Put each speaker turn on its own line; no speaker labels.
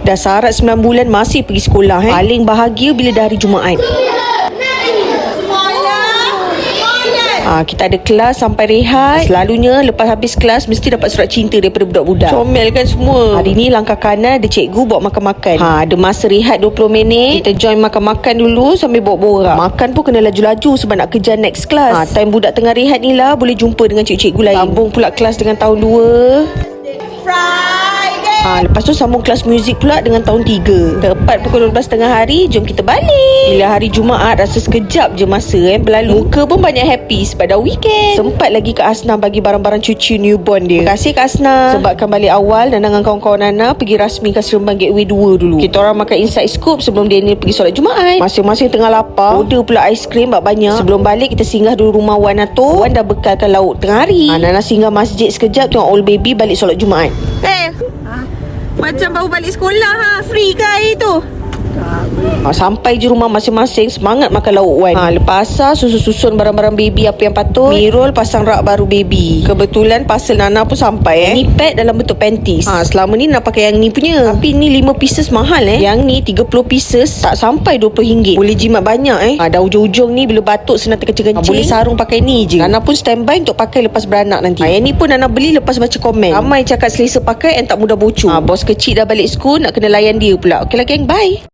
Dah syarat 9 bulan masih pergi sekolah. Paling bahagia bila dah hari Jumaat. Kita ada kelas sampai rehat. Selalunya lepas habis kelas mesti dapat surat cinta daripada budak-budak. Comel kan semua. Hari ni langkah kanan ada cikgu bawa makan-makan. Ada masa rehat 20 minit. Kita join makan-makan dulu sambil borak-borak. Makan pun kena laju-laju sebab nak kejar next class. Time budak tengah rehat ni lah boleh jumpa dengan cikgu-cikgu lain. Sambung pula kelas dengan tahun 2. Lepas tu sambung kelas muzik pula dengan tahun 3. Tepat pukul 12.30 hari, jom kita balik. Bila hari Jumaat rasa sekejap je masa berlalu. Muka pun banyak happy sebab dah weekend. Sempat lagi Kak Asnah bagi barang-barang cuci newborn dia. Terima kasih Kak Asnah. Sebabkan balik awal Nana dengan kawan-kawan Nana pergi rasmikan Seremban Gateway 2 dulu. Kita orang makan inside scoop sebelum Daniel pergi solat Jumaat. Masing-masing tengah lapar, order pula aiskrim banyak. Sebelum balik kita singgah dulu rumah Wan Ato. Wan dah bekalkan lauk tengah hari. Nana singgah masjid sekejap tengok old baby balik solat Jumaat.
Macam baru balik sekolah free ke air tu?
Sampai je rumah masing-masing semangat makan lauk Wan. Lepas asar susun barang-barang baby apa yang patut. Mirul pasang rak baru baby. Kebetulan parcel Nana pun sampai. Ni pad dalam bentuk panties. Selama ni nak pakai yang ni punya. Tapi ni 5 pieces mahal Yang ni 30 pieces tak sampai RM20. Boleh jimat banyak Dah ujung-ujung ni bila batuk senang terkencing-kencing. Boleh sarung pakai ni je. Nana pun standby untuk pakai lepas beranak nanti. Yang ni pun Nana beli lepas baca komen. Ramai cakap selesa pakai and tak mudah bocor. Bos kecil dah balik school nak kena layan dia pula. Okey lah geng, bye.